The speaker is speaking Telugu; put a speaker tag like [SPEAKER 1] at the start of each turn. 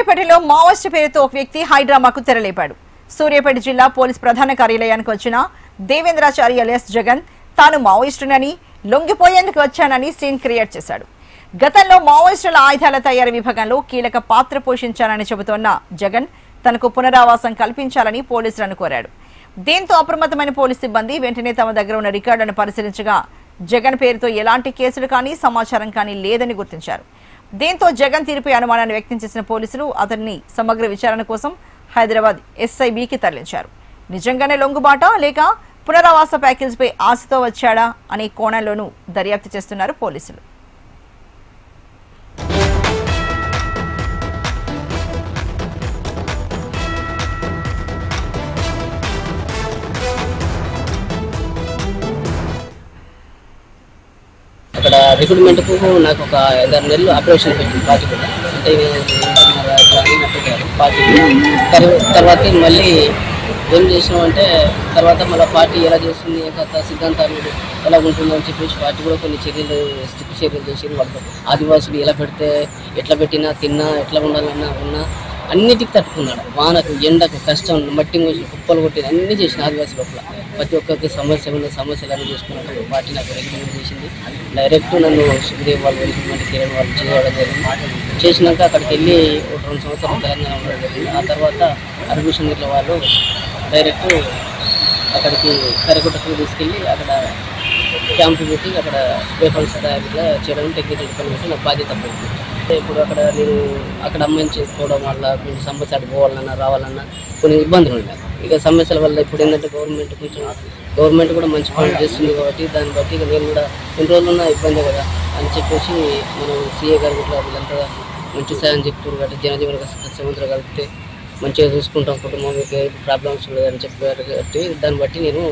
[SPEAKER 1] సూర్యాపేటలో మావోయిస్టు పేరుతో ఒక వ్యక్తి హైడ్రామాకు తెరలేపాడు. సూర్యాపేట జిల్లా పోలీస్ ప్రధాన కార్యాలయానికి వచ్చిన దేవేంద్రాచారి అలియాస్ జగన్ తాను మావోయిస్టునని, లొంగిపోయేందుకు వచ్చానని సీన్ క్రియేట్ చేశాడు. గతంలో మావోయిస్టుల ఆయుధాల తయారీ విభాగంలో కీలక పాత్ర పోషించానని చెబుతోన్న జగన్ తనకు పునరావాసం కల్పించాలని పోలీసులను కోరాడు. దీంతో అప్రమత్తమైన పోలీసు సిబ్బంది వెంటనే తమ దగ్గర ఉన్న రికార్డులను పరిశీలించగా జగన్ పేరుతో ఎలాంటి కేసులు కానీ సమాచారం కానీ లేదని గుర్తించారు. దీంతో జగన్ తీరుపై అనుమానాన్ని వ్యక్తం చేసిన పోలీసులు అతన్ని సమగ్ర విచారణ కోసం హైదరాబాద్ ఎస్ఐబికి తరలించారు. నిజంగానే లొంగుబాట లేక పునరావాస ప్యాకేజీపై ఆశతో వచ్చాడా అనే కోణంలోనూ దర్యాప్తు చేస్తున్నారు పోలీసులు.
[SPEAKER 2] అక్కడ రిక్రూట్మెంట్కు నాకు ఒక 5-6 నెలలు ఆపరేషన్ పెట్టింది పార్టీ కూడా. అంటే పార్టీ తర్వాత మళ్ళీ ఏం చేసినామంటే తర్వాత మళ్ళీ పార్టీ ఎలా చేస్తుంది, కొత్త సిద్ధాంతాలు ఎలా ఉంటుందో అని చెప్పేసి పార్టీ కూడా కొన్ని చర్యలు చేసి వాళ్ళు ఆదివాసులు ఎలా పెడితే ఎట్లా పెట్టినా తిన్నా ఎట్లా ఉండాలన్నా ఉన్నా అన్నిటికీ తట్టుకున్నాడు. వానకు ఎండకు కష్టం మట్టి మోసి కుప్పలు కొట్టింది అన్నీ చేసిన ఆదివాసీ లోపల ప్రతి ఒక్కరికి సమస్యలు అన్నీ చేసుకున్నట్టు పార్టీ నాకు రికమెండ్ చేసింది. డైరెక్ట్ నన్ను సుఖదేవ్ వాళ్ళు రికమెండ్ కిరణ్ వాళ్ళు చేయడం జరిగింది. చేసినాక అక్కడికి వెళ్ళి ఒక 2 సంవత్సరాలు తెలంగాణ ఉండడం జరిగింది. ఆ తర్వాత అరభూషణ్ ఇట్ల వాళ్ళు డైరెక్ట్ అక్కడికి కరకుట్టకు తీసుకెళ్ళి అక్కడ క్యాంపు పెట్టి అక్కడ పేపర్స్ తయారీగా చేయడం టెక్నికల్ పని పెట్టి నాకు బాధ్యత పడింది. ఇప్పుడు నేను అక్కడ అమ్మాయిని చేసుకోవడం వల్ల కొంచెం సమస్య అటు పోవాలన్నా రావాలన్నా కొన్ని ఇబ్బందులు ఉన్నాయి. ఇక సమస్యల వల్ల ఇప్పుడు ఏంటంటే గవర్నమెంట్ కూడా మంచి పనులు చేస్తుంది కాబట్టి దాన్ని బట్టి ఇక నేను కూడా ఎన్ని రోజులున్నా ఇబ్బంది కదా అని చెప్పేసి మనం సీఏ గారు ఇట్లా వీళ్ళంతా మంచి సాయం చెప్తున్నారు కాబట్టి జనజీవన సముద్రం కలిపితే మంచిగా చూసుకుంటాం, కుటుంబం ప్రాబ్లమ్స్ లేదని చెప్పారు కాబట్టి దాన్ని బట్టి నేను